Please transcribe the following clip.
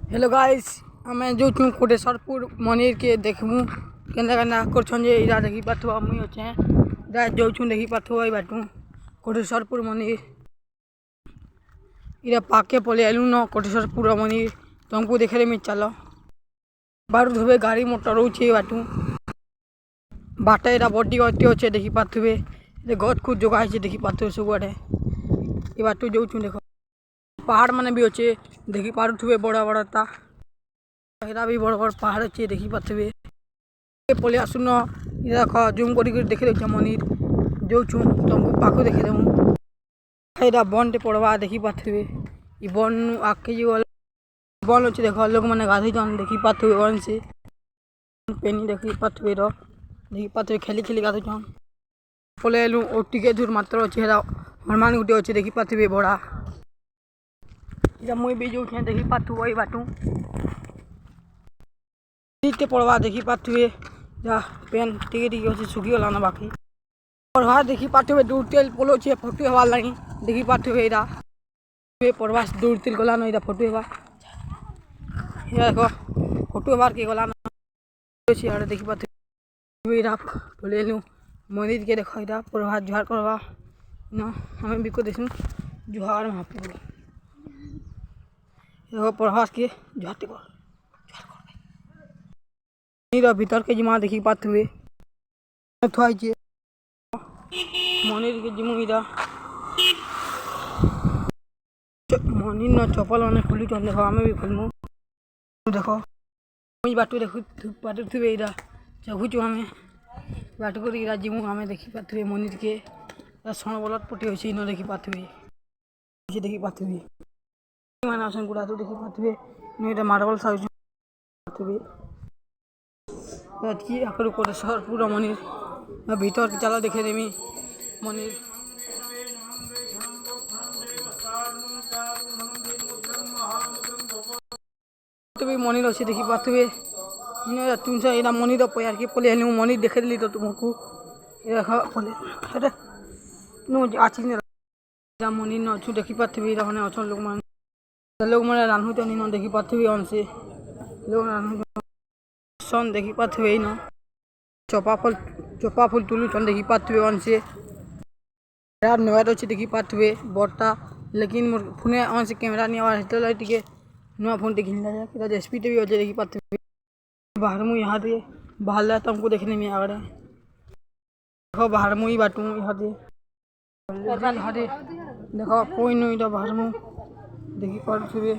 hello guys आम जो कोटेश्वरपुर मंदिर के देखमु केना कर इरा देखी पाथुआ मुई अच्छे इरा जो देखी पाथुआ बाटू कोटेश्वरपुर मंदिर इरा पाके पले आलू न कोटेश्वरपुर मंदिर तुमको देखे में चल बारू धोबे गाड़ी मोटर रोचे बाटू बाटे इरा बड़ी गति अच्छे देखी पाथुए गद खुद जगह है देखी पाथुए सब आड़े ये बाटू जो देख पहाड़ माने भी अच्छे देखी पारुथुए बड़ा बड़ा ता हेरा भी बड़ बड़ पहाड़ अच्छे देखी पाथुए पले आसुन देख जूम कर देखे दे मंदिर जो तुमको पाखु देखे देमु हेरा बन टे पड़वा देखी पाथुए ई बन आके जो बन अच्छे देख लोग मैंने गाधी जन देखी पाथुए बन से पेनी देखी पाथुए देखी पाथुए खेली खेली गाधी जन पले एलु और टिके दूर मात्र अच्छे हेरा हनुमान गुटे अच्छे देखी पाथुए बड़ा मुई भी जो देखी पाथु वही बाटू पड़वा देखी पाथुए पेन टिके टिके अच्छे सुखी गला ना बाकी पड़वा देखी पाथुए दूर तेल पोलो छे फोटो हवा लगी देखी पाथुए इरा पड़वा दूर तेल गला ना फोटो हवा देखो फोटो हवा के गला ना देखी पाथुए इरा बोले मंदिर के देखो इरा पड़वा जुहार करवा ना हमें भी को देखूं जुहार महाप्रभु प्रभास के जाते भीतर के जिमा देखी पाथुए मंदिर के जिमु इरा मंदिर न चप्पल मैंने खोलु देखो आमे भी खोलमु देखो बाटू देखु पाथुए इरा चघुचु हमें बाटू कर इरा जिमु हमें देखी पाथुए मंदिर के सण बलत पटी होछि न देखी पाथुए देखी पाथुए माने आसन गुड़ा तो देखी पाथुए नहीं मार्बल साइज पाथुए की आकर कोटेश्वरपुर मंदिर भीतर चला देखे देमी मंदिर तो भी मंदिर अच्छे देखी पाथुए इन तुमसे इना मंदिर पैर के पले आलू मंदिर देखे दिली तो तुमको देखा पले अरे नो आछि ने मंदिर न अच्छु देखी पाथुए रहने अच्छन लोग मैंने रान्हु तो नहीं देखी पाथुए अन से लोग रान्हु सन देखी पाथुए न चपा फूल तुलु सन देखी पाथुए अन से यार नवाद अच्छे देखी पाथुए बड़ता लेकिन मोर फोने अन से कैमरा नहीं आवा हेतले टिके नुआ फोन टे घिनला कि स्पीड भी अच्छे देखी पाथुए बाहर मु यहां दे बाहर तुमको देखने में आ रहा देखो बाहर मु ही बाटू यहां दे देखो कोई नहीं बाहर मु देखी पाथुए